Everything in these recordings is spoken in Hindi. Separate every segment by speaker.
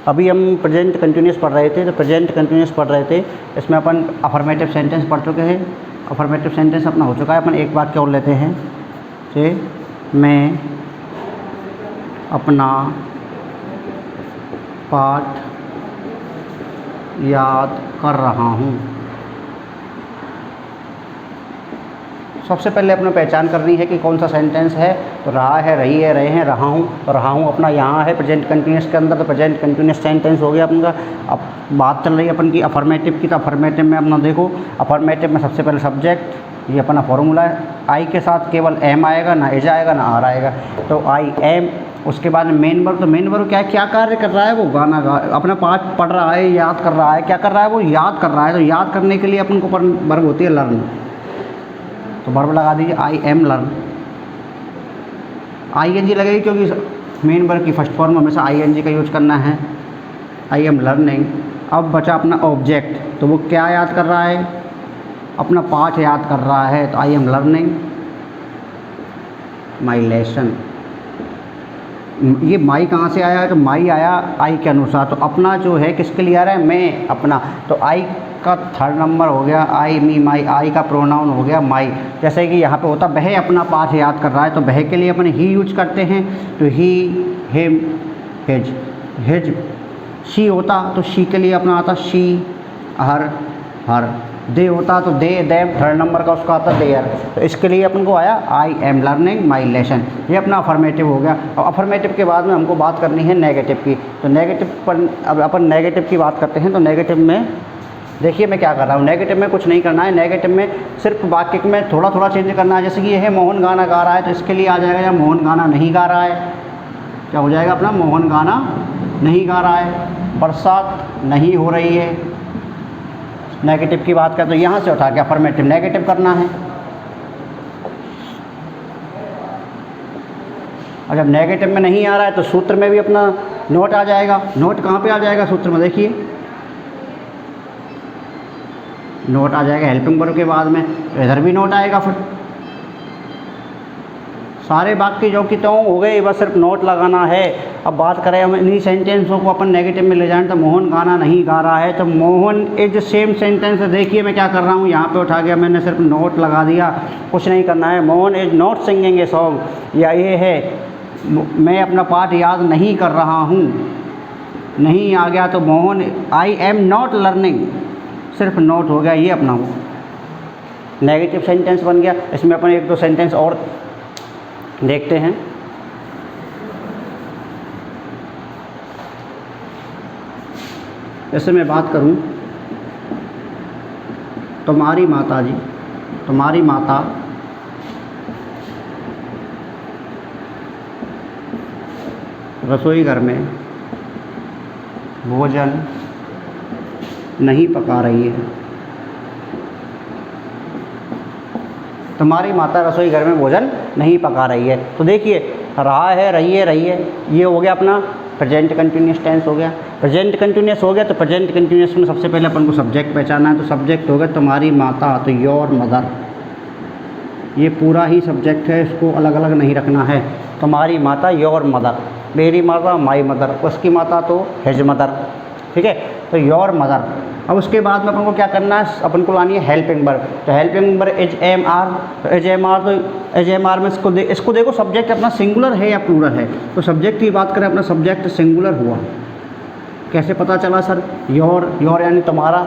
Speaker 1: अभी हम प्रेजेंट कंटिन्यूस पढ़ रहे थे, तो प्रेजेंट कंटिन्यूस पढ़ रहे थे, इसमें अपन अफर्मेटिव सेंटेंस पढ़ चुके हैं। अफर्मेटिव सेंटेंस अपना हो चुका है। अपन एक वाक्य और लेते हैं कि मैं अपना पाठ याद कर रहा हूँ। सबसे पहले अपने पहचान करनी है कि कौन सा सेंटेंस है। तो रहा है, रही है, रहे हैं, रहा हूँ। तो रहा हूँ अपना यहाँ है प्रेजेंट कंटिन्यूस के अंदर, तो प्रेजेंट कंटिन्यूस सेंटेंस हो गया अपन का। अब बात चल रही है अपन की अफर्मेटिव की, तो अफर्मेटिव में अपना देखो, अफर्मेटिव में सबसे पहले सब्जेक्ट, ये अपना फॉर्मूला है। आई के साथ केवल एम आएगा, ना इज आएगा, ना आर आएगा। तो आई एम, उसके बाद मेन वर्ब, तो मेन वर्ब क्या कार्य कर रहा है, वो गाना अपना पाठ पढ़ रहा है, याद कर रहा है। क्या कर रहा है, वो याद कर रहा है। तो याद करने के लिए अपन को वर्ब होती है लर्न, तो वर्ब लगा दीजिए I am learn. I N G लगेगी क्योंकि मेन वर्ब की फर्स्ट फॉर्म हमेशा आई एन जी का यूज करना है। I am learning. अब बचा अपना ऑब्जेक्ट, तो वो क्या याद कर रहा है, अपना पाठ याद कर रहा है। तो आई एम लर्निंग माई लेसन। ये माई कहाँ से आया, तो माई आया आई के अनुसार। तो अपना जो है किसके लिए आ रहा है, मैं अपना। तो आई का थर्ड नंबर हो गया आई, मी, माई। आई का प्रोनाउन हो गया माई। जैसे कि यहाँ पे होता वह अपना पाठ याद कर रहा है, तो वह के लिए अपन ही यूज करते हैं। तो ही, हिम, हिज। हिज शी होता तो शी के लिए अपना आता शी, हर, हर। दे होता तो दे, देम, थर्ड नंबर का उसका आता देयर। तो इसके लिए अपन को आया आई एम लर्निंग माई लेसन। ये अपना अफर्मेटिव हो गया। और अफर्मेटिव के बाद में हमको बात करनी है नेगेटिव की। तो नेगेटिव पर अब अपन नेगेटिव की बात करते हैं। तो नेगेटिव में देखिए मैं क्या कर रहा हूँ, नेगेटिव में कुछ नहीं करना है। नेगेटिव में सिर्फ वाक्य में थोड़ा थोड़ा चेंज करना है। जैसे कि यह है मोहन गाना गा रहा है, तो इसके लिए आ जाएगा या मोहन गाना नहीं गा रहा है। क्या हो जाएगा अपना, मोहन गाना नहीं गा रहा है। बरसात नहीं हो रही है। नेगेटिव की बात करें तो यहाँ से उठा के अफर्मेटिव नेगेटिव करना है। और जब नेगेटिव में नहीं आ रहा है तो सूत्र में भी अपना नोट आ जाएगा। नोट कहाँ पे आ जाएगा सूत्र में, देखिए नोट आ जाएगा हेल्पिंग वर्ब के बाद में, तो इधर भी नोट आएगा। फिर सारे वाक्य जो कि तो हो गए, बस सिर्फ नोट लगाना है। अब बात करें हम इन्हीं सेंटेंसों को अपन नेगेटिव में ले जाएं, तो मोहन गाना नहीं गा रहा है, तो मोहन इज सेम सेंटेंस। देखिए मैं क्या कर रहा हूँ, यहाँ पे उठा के मैंने सिर्फ नोट लगा दिया, कुछ नहीं करना है। Mohan is not singing a song, या ये है मैं अपना पाठ याद नहीं कर रहा हूँ, नहीं आ गया तो Mohan I am not learning, सिर्फ नोट हो गया। ये अपना हो नेगेटिव सेंटेंस बन गया। इसमें अपन एक दो सेंटेंस और देखते हैं। जैसे मैं बात करूं, तुम्हारी माता जी, तुम्हारी माता रसोई घर में भोजन नहीं पका रही है। तुम्हारी माता रसोई घर में भोजन नहीं पका रही है। तो देखिए रहा है, रही है, रही है, ये हो गया अपना प्रेजेंट कंटिन्यूस टेंस हो गया। प्रेजेंट कंटिन्यूस हो गया, तो प्रेजेंट कंटिन्यूस में सबसे पहले अपन को सब्जेक्ट पहचानना है। तो सब्जेक्ट हो गया तुम्हारी माता, तो योर मदर। ये पूरा ही सब्जेक्ट है, इसको अलग अलग नहीं रखना है। तुम्हारी माता योर मदर, मेरी माता माई मदर, उसकी माता तो हिज मदर, ठीक है। तो योर मदर। अब उसके बाद में अपन को क्या करना है, अपन को लानी है हेल्पिंग वर्ब। तो helping verb is am are. तो एज एम आर, तो एज एम आर में इसको देखो सब्जेक्ट अपना सिंगुलर है या प्लूरल है। तो सब्जेक्ट की बात करें, अपना सब्जेक्ट सिंगुलर हुआ। कैसे पता चला सर, योर, योर यानी तुम्हारा,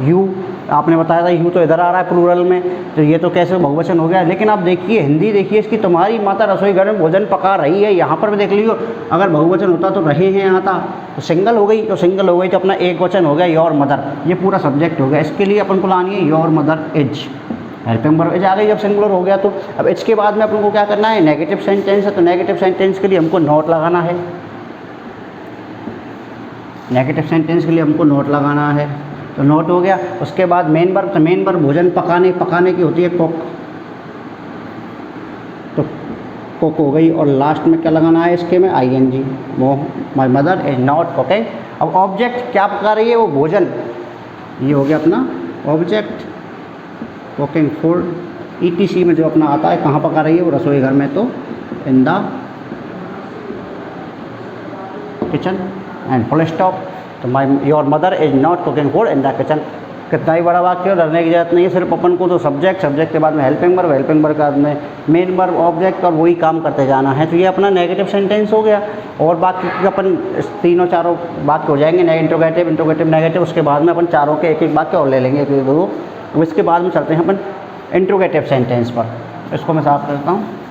Speaker 1: यू आपने बताया था यू तो इधर आ रहा है प्लूरल में, तो ये तो कैसे बहुवचन हो गया। लेकिन आप देखिए हिंदी देखिए इसकी, तुम्हारी माता रसोई घर में भोजन पका रही है। यहाँ पर भी देख लीजिए, अगर बहुवचन होता तो रहे हैं आता, तो सिंगल हो गई, तो सिंगल हो गई तो अपना एक वचन हो गया योर मदर। ये पूरा सब्जेक्ट हो गया। इसके लिए अपन को लानी है your mother is. Helping verb is आ गई जब सिंगुलर हो गया तो। अब इसके बाद में अपन को क्या करना है, नेगेटिव सेंटेंस है, तो नेगेटिव सेंटेंस के लिए हमको नोट लगाना है। नेगेटिव सेंटेंस के लिए हमको नोट लगाना है, तो नोट हो गया। उसके बाद मेन वर्ब, तो मेन वर्ब भोजन पकाने, पकाने की होती है कुक, तो कुक हो गई। और लास्ट में क्या लगाना है इसके में, आई एन जी। वो my mother is not cooking. अब ऑब्जेक्ट क्या पका रही है, वो भोजन। ये हो गया अपना ऑब्जेक्ट, कुकिंग फूड। ETC में जो अपना आता है कहाँ पका रही है, वो रसोई घर में, तो in the kitchen. And full stop. तो my your mother is not cooking food in the kitchen. कितना ही बड़ा वाक्य हो, डरने की जरूरत नहीं है। सिर्फ अपन को तो सब्जेक्ट के बाद में हेल्पिंग वर्ब के बाद में मेन वर्ब ऑब्जेक्ट और वही काम करते जाना है। तो ये अपना नेगेटिव सेंटेंस हो गया। और बाकी के अपन तीनों चारों वाक्य हो जाएंगे, इंट्रोगेटिव नेगेटिव। उसके बाद में अपन चारों के एक एक वाक्य और ले लेंगे, एक दो। उसके बाद में चलते हैं अपन इंट्रोगेटिव सेंटेंस पर। इसको मैं साफ करता हूँ।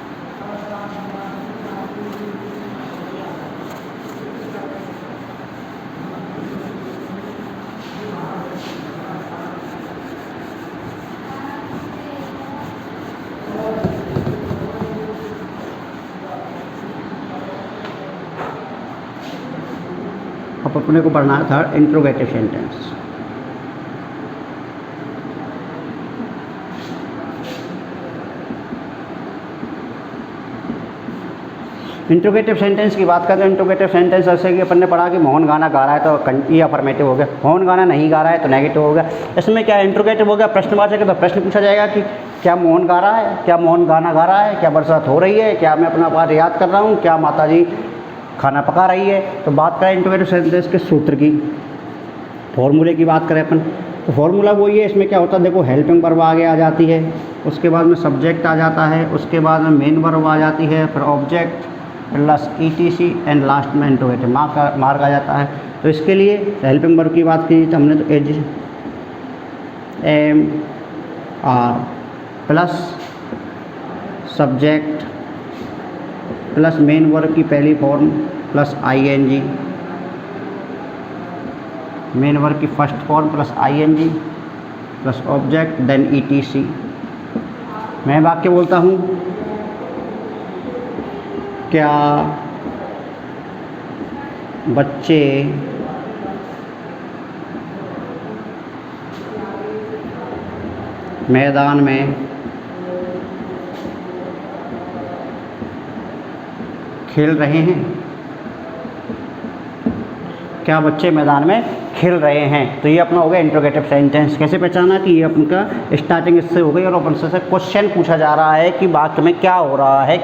Speaker 1: अब अपने को पढ़ना था इंट्रोगेटिव सेंटेंस। इंट्रोगेटिव सेंटेंस की बात करें तो इंट्रोगेटिव सेंटेंस जैसे कि अपन ने पढ़ा कि मोहन गाना गा रहा है तो ये अफर्मेटिव हो गया, मोहन गाना नहीं गा रहा है तो नेगेटिव हो गया। इसमें क्या इंट्रोगेटिव हो गया, प्रश्नवाचक है तो प्रश्न पूछा जाएगा कि क्या मोहन गा रहा है, क्या मोहन गाना गा रहा है, क्या बरसात हो रही है, क्या मैं अपना पाठ याद कर रहा हूँ, क्या माता जी खाना पका रही है। तो बात करें इंट्रोगेटिव सेंटेंस के सूत्र की, फॉर्मूले की बात करें अपन तो फॉर्मूला वही है। इसमें क्या होता है, देखो हेल्पिंग वर्ब आगे आ जाती है, उसके बाद में सब्जेक्ट आ जाता है, उसके बाद में मेन वर्ब आ जाती है, फिर object plus ETC and last में इंट्रोगेटिव मार्क आ जाता है। तो इसके लिए हेल्पिंग वर्ब की बात की तो हमने तो is am are plus subject plus main verb की पहली form plus ING, main verb की first form plus ING plus object then ETC। मैं वाक्य बोलता हूँ, क्या बच्चे मैदान में खेल रहे हैं, क्या बच्चे मैदान में खेल रहे हैं। तो ये अपना हो गया इंट्रोगेटिव सेंटेंस। कैसे पहचाना कि ये अपना स्टार्टिंग इससे हो गई और अपन से क्वेश्चन पूछा जा रहा है कि वाक्य में क्या हो रहा है,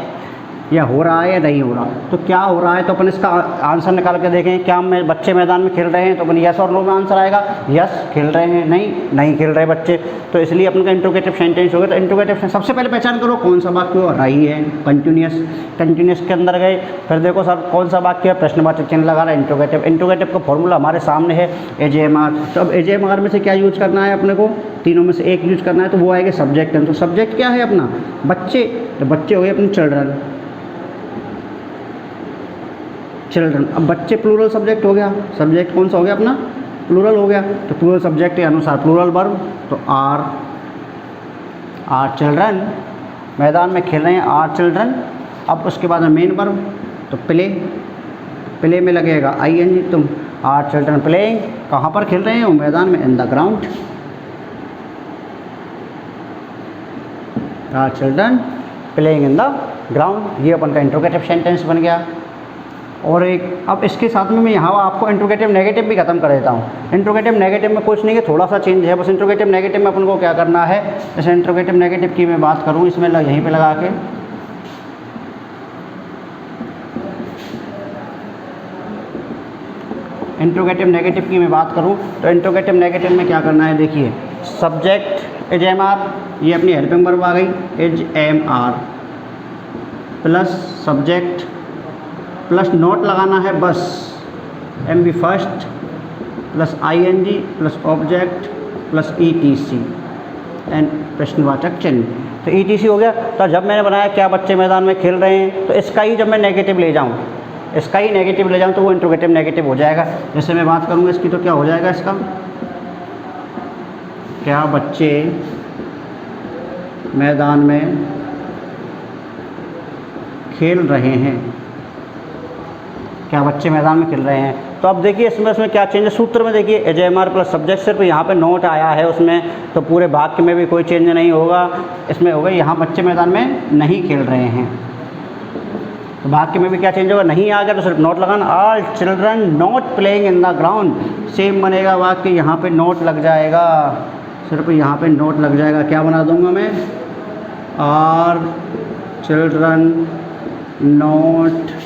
Speaker 1: या हो रहा है या नहीं हो रहा। तो क्या हो रहा है तो अपन इसका आंसर निकाल के देखें, क्या बच्चे मैदान में खेल रहे हैं तो अपन यस और नो में आंसर आएगा, यस खेल रहे हैं, नहीं खेल रहे बच्चे। तो इसलिए अपन का इंट्रोगेटिव सेंटेंस हो गया। तो इंट्रोगेटिव सबसे पहले पहचान करो कौन सा वाक्य हो, रही है कंटिन्यूस के अंदर गए। फिर देखो सर कौन सा वाक्य है, प्रश्नवाचक चिन्ह लगा रहा है, इंट्रोगेटिव का फॉर्मूला हमारे सामने है AJMR। तो अब AJMR में से क्या यूज करना है अपने को, तीनों में से एक यूज करना है, तो वो आएगा सब्जेक्ट। तो सब्जेक्ट क्या है अपना, बच्चे। तो बच्चे हो गए अपने चिल्ड्रन। अब बच्चे प्लूरल सब्जेक्ट हो गया, सब्जेक्ट कौन सा हो गया अपना, प्लूरल हो गया। तो प्लूरल सब्जेक्ट के अनुसार प्लूरल वर्ब तो आर चिल्ड्रन, मैदान में खेल रहे हैं आर चिल्ड्रन। अब उसके बाद में मेन वर्ब तो प्ले में लगेगा ING। तुम आर चिल्ड्रन प्लेइंग, कहाँ पर खेल रहे हैं, मैदान में, in the ground. Are children playing in the ground. ये अपन का इंट्रोगेटिव सेंटेंस बन गया। और एक अब इसके साथ में मैं यहाँ आपको इंट्रोगेटिव नेगेटिव भी ख़त्म कर देता हूँ। इंट्रोगेटिव नेगेटिव में कुछ नहीं है, थोड़ा सा चेंज है बस। इंट्रोगेटिव नेगेटिव में अपन को क्या करना है, जैसे इंट्रोगेटिव नेगेटिव की मैं बात करूँ, इसमें यहीं पे लगा के इंट्रोगेटिव नेगेटिव की मैं बात करूँ तो इंट्रोगेटिव नेगेटिव में क्या करना है, देखिए सब्जेक्ट AJMR, ये अपनी हेल्पिंग वर्ब आ गई AJMR plus subject plus note लगाना है बस, MB first plus ING plus object plus ETC and प्रश्नवाचक चिन्ह। तो ETC हो गया। तो जब मैंने बनाया क्या बच्चे मैदान में खेल रहे हैं, तो इसका ही जब मैं नेगेटिव ले जाऊँ, तो वो इंट्रोगेटिव नेगेटिव हो जाएगा। जैसे मैं बात करूँगा इसकी तो क्या हो जाएगा इसका, क्या बच्चे मैदान में खेल रहे हैं, क्या बच्चे मैदान में खेल रहे हैं। तो अब देखिए इसमें क्या चेंज है, सूत्र में देखिए AJMR प्लस सब्जेक्ट, सिर्फ यहाँ पे नोट आया है उसमें, तो पूरे वाक्य में भी कोई चेंज नहीं होगा। इसमें होगा यहाँ बच्चे मैदान में नहीं खेल रहे हैं, तो वाक्य में भी क्या चेंज होगा, नहीं आ गया तो सिर्फ नोट लगाना, all children not playing in the ground. Same बनेगा वाक्य, यहाँ पे नोट लग जाएगा, सिर्फ यहाँ पे नोट लग जाएगा। क्या बना दूंगा मैं, are children not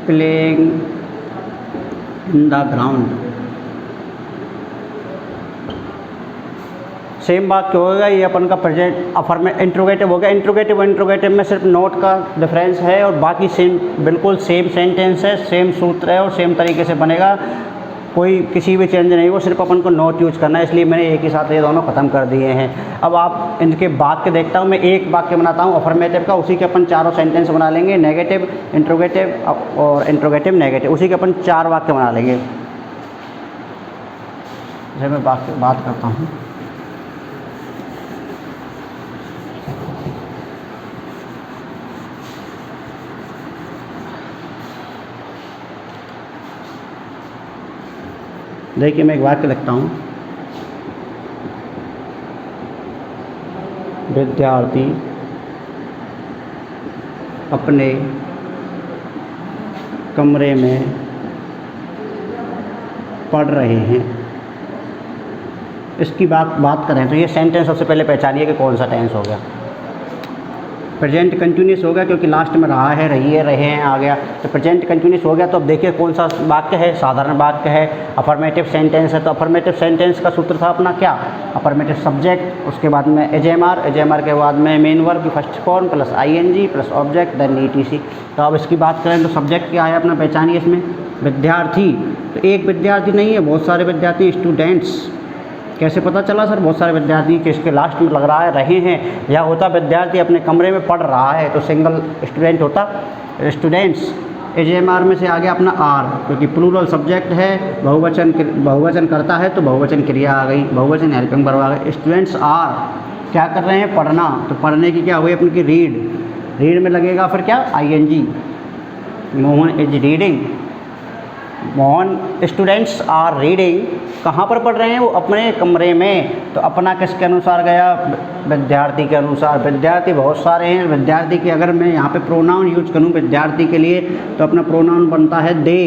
Speaker 1: playing in the ground. Same वाक्य होगा, ये अपन का प्रेजेंट अफर्मेटिव इंट्रोगेटिव हो गया। इंट्रोगेटिव इंट्रोगेटिव में सिर्फ नोट का डिफरेंस है और बाकी सेम, बिल्कुल सेम सेंटेंस है, सेम सूत्र है और सेम तरीके से बनेगा, कोई किसी भी चेंज नहीं हो, सिर्फ अपन को नोट यूज करना है, इसलिए मैंने एक ही साथ ये दोनों ख़त्म कर दिए हैं। अब आप इनके वाक्य देखता हूँ, मैं एक वाक्य बनाता हूँ अफर्मेटिव का, उसी के अपन चारों सेंटेंस बना लेंगे, नेगेटिव इंट्रोगेटिव और इंट्रोगेटिव नेगेटिव, उसी के अपन 4 वाक्य बना लेंगे। जैसे मैं बात करता हूँ, देखिए मैं एक वाक्य लिखता हूँ, विद्यार्थी अपने कमरे में पढ़ रहे हैं। इसकी बात करें तो ये सेंटेंस सबसे पहले पहचानिए कि कौन सा टेंस हो गया। प्रेजेंट कंटिन्यूस हो गया क्योंकि लास्ट में रहा है, रही है, रहे हैं आ गया, तो प्रेजेंट कंटिन्यूस हो गया। तो अब देखिए कौन सा वाक्य है, साधारण वाक्य है, अफर्मेटिव सेंटेंस है। तो अफर्मेटिव सेंटेंस का सूत्र था अपना क्या, अफर्मेटिव सब्जेक्ट, उसके बाद में एजेएमआर, एजेएमआर के बाद में मेन वर्ब की first form plus ING plus object then etc. तो अब इसकी बात करें तो सब्जेक्ट क्या है अपना, पहचानिए इसमें विद्यार्थी। तो एक विद्यार्थी नहीं है, बहुत सारे विद्यार्थी, स्टूडेंट्स। कैसे पता चला सर बहुत सारे विद्यार्थी, कि इसके लास्ट में लग रहा है रहे हैं, या होता विद्यार्थी अपने कमरे में पढ़ रहा है तो सिंगल स्टूडेंट होता स्टूडेंट्स। एजेएमआर में से आ गया अपना आर, क्योंकि प्लूरल सब्जेक्ट है, बहुवचन करता है तो बहुवचन क्रिया आ गई, बहुवचन हेल्पिंग वर्ब आ गई। स्टूडेंट्स आर क्या कर रहे हैं, पढ़ना। तो पढ़ने की क्या हुई अपनी की रीड, रीड में लगेगा फिर क्या ING, Mohan is reading, Mohan students are reading. कहाँ पर पढ़ रहे हैं, वो अपने कमरे में। तो अपना किसके अनुसार गया, विद्यार्थी के अनुसार। विद्यार्थी बहुत सारे हैं, विद्यार्थी की अगर मैं यहाँ पे प्रोनाउन यूज करूँ विद्यार्थी के लिए तो अपना प्रोनाउन बनता है दे,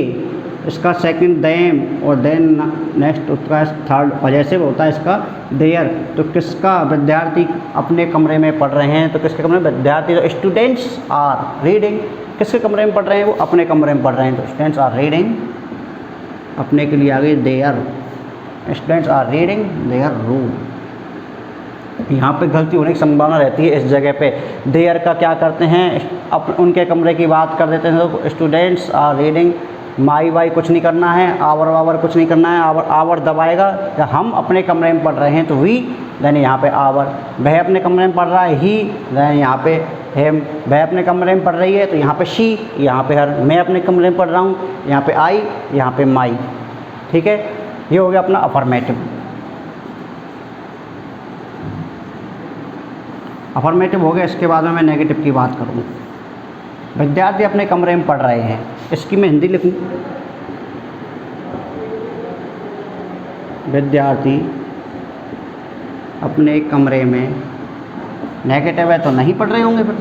Speaker 1: इसका सेकंड देम और देन नेक्स्ट उसका थर्ड वजह से होता है इसका देयर। तो किसका, विद्यार्थी अपने कमरे में पढ़ रहे हैं, तो किसके कमरे में, विद्यार्थी। तो स्टूडेंट्स आर रीडिंग, किसके कमरे में पढ़ रहे हैं, वो अपने कमरे में पढ़ रहे हैं, तो स्टूडेंट्स आर रीडिंग, अपने के लिए आ गई their, students are reading their room. यहाँ पे गलती होने की संभावना रहती है इस जगह पे, देयर का क्या करते हैं, उनके कमरे की बात कर देते हैं। तो स्टूडेंट्स आर रीडिंग, माई वाई कुछ नहीं करना है, आवर वावर कुछ नहीं करना है, आवर आवर दबाएगा। या हम अपने कमरे में पढ़ रहे हैं तो वी, देन यहाँ पे आवर। वह अपने कमरे में पढ़ रहा है, ही, देन यहाँ पे हेम। वह अपने कमरे में पढ़ रही है तो यहाँ पे शी, यहाँ पे हर। मैं अपने कमरे में पढ़ रहा हूँ, यहाँ पे आई, यहाँ पे माई। ठीक है, ये हो गया अपना अफर्मेटिव। अफर्मेटिव हो गया, इसके बाद में मैं नेगेटिव की बात करूँ। विद्यार्थी अपने कमरे में पढ़ रहे हैं, इसकी मैं हिंदी लिखूँ, विद्यार्थी अपने कमरे में, नेगेटिव है तो नहीं पढ़ रहे होंगे, फिर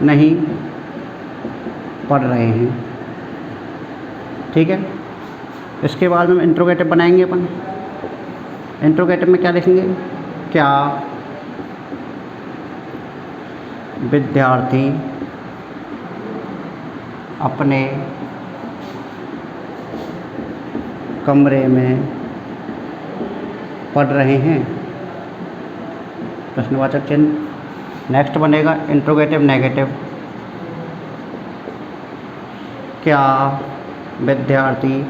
Speaker 1: नहीं पढ़ रहे हैं। ठीक है, इसके बाद में इंट्रोगेटिव बनाएंगे अपन। इंट्रोगेटिव में क्या लिखेंगे, क्या विद्यार्थी अपने कमरे में पढ़ रहे हैं, प्रश्नवाचक चिन्ह। नेक्स्ट बनेगा इंट्रोगेटिव नेगेटिव, क्या विद्यार्थी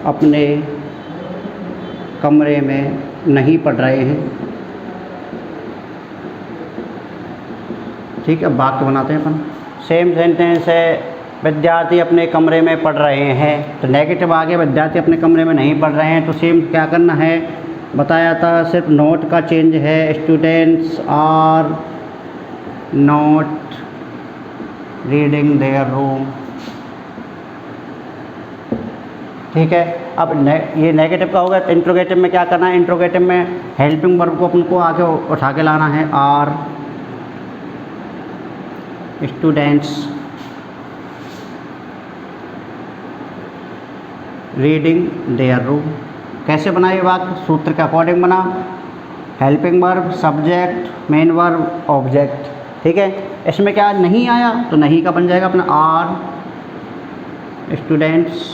Speaker 1: अपने कमरे में नहीं पढ़ रहे हैं। ठीक है, अब वाक्य बनाते हैं अपन। सेम सेंटेंस है, विद्यार्थी अपने कमरे में पढ़ रहे हैं, तो नेगेटिव आ गया, विद्यार्थी अपने कमरे में नहीं पढ़ रहे हैं। तो सेम क्या करना है, बताया था, सिर्फ नोट का चेंज है, students are not reading their room. ठीक है, अब ये नेगेटिव का होगा। इंट्रोगेटिव में क्या करना है, इंट्रोगेटिव में हेल्पिंग वर्ब को अपन को आगे उठा के लाना है, are students reading their room. कैसे बना ये वाक्य, सूत्र के अकॉर्डिंग बना, helping verb, subject, main verb, object. ठीक है, इसमें क्या नहीं आया तो नहीं का बन जाएगा अपना are students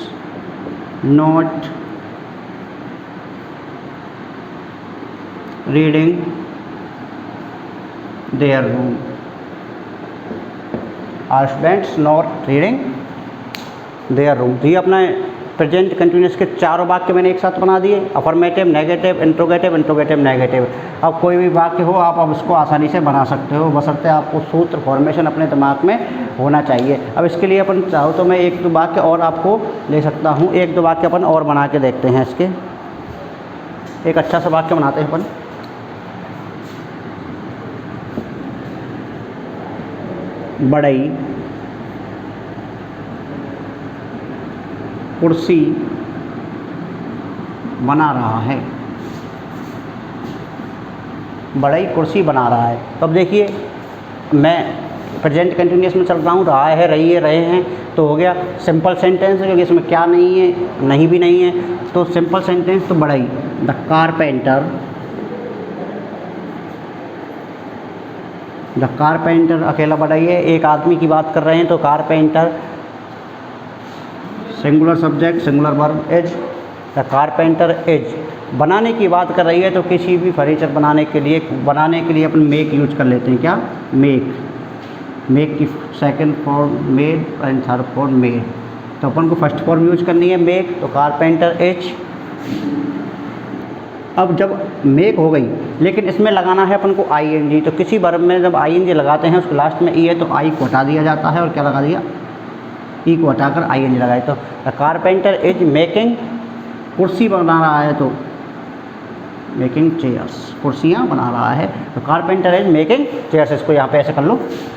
Speaker 1: not reading their room, are students not reading their room. तो ये अपना प्रेजेंट कंटिन्यूस के चारों वाक्य मैंने एक साथ बना दिए, affirmative, negative, interrogative, interrogative, negative. अब कोई भी वाक्य हो आप अब उसको आसानी से बना सकते हो, बशर्ते आपको सूत्र फॉर्मेशन अपने दिमाग में होना चाहिए। अब इसके लिए अपन चाहो तो मैं एक दो वाक्य और आपको ले सकता हूँ, एक दो वाक्य अपन और बना के देखते हैं। इसके एक अच्छा सा वाक्य बनाते हैं अपन। बढ़ई कुर्सी बना रहा है, बढ़ई कुर्सी बना रहा है। तो अब देखिए मैं प्रेजेंट कंटिन्यूस में चल रहा हूँ, रहा है, रही है, रहे हैं, तो हो गया सिंपल सेंटेंस है क्योंकि इसमें क्या नहीं है, नहीं भी नहीं है, तो सिंपल सेंटेंस। तो बढ़ई द कारपेंटर अकेला बढ़ई है, एक आदमी की बात कर रहे हैं तो carpenter singular subject singular verb is, the carpenter is. बनाने की बात कर रही है तो किसी भी फर्नीचर बनाने के लिए अपन मेक यूज कर लेते हैं। क्या? मेक की second form made and third form made, तो अपन को फर्स्ट फॉर्म यूज करनी है मेक, तो कारपेंटर इज। अब जब मेक हो गई लेकिन इसमें लगाना है अपन को ING, तो किसी वर्ब में जब ING लगाते हैं उसके लास्ट में ई है तो आई को हटा दिया जाता है और क्या लगा दिया? ई को हटाकर ING लगाए। तो द कारपेंटर इज मेकिंग, कुर्सी बना रहा है तो मेकिंग चेयर्स, कुर्सियाँ बना रहा है, तो कारपेंटर इज मेकिंग चेयर्स। इसको यहाँ पे ऐसे कर लो,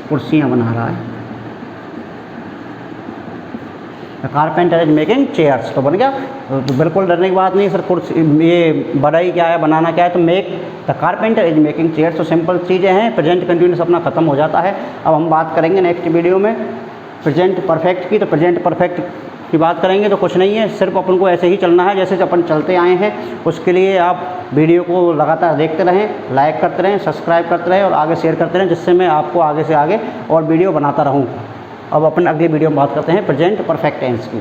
Speaker 1: कुर्सियाँ बना रहा है, the carpenter is making chairs, तो बन गया। तो बिल्कुल डरने की बात नहीं सर, कुर्सी ये बढ़ई क्या है, बनाना क्या है, तो make the carpenter is making chairs. तो सिंपल चीज़ें हैं, प्रेजेंट कंटिन्यूस अपना ख़त्म हो जाता है। अब हम बात करेंगे नेक्स्ट वीडियो में प्रेजेंट परफेक्ट की। तो प्रेजेंट परफेक्ट की बात करेंगे तो कुछ नहीं है, सिर्फ अपन को ऐसे ही चलना है जैसे अपन चलते आए हैं। उसके लिए आप वीडियो को लगातार देखते रहें, लाइक करते रहें, सब्सक्राइब करते रहें और आगे शेयर करते रहें, जिससे मैं आपको आगे से आगे और वीडियो बनाता रहूँ। अब अपन अगली वीडियो में बात करते हैं प्रेजेंट परफेक्ट टेंस की।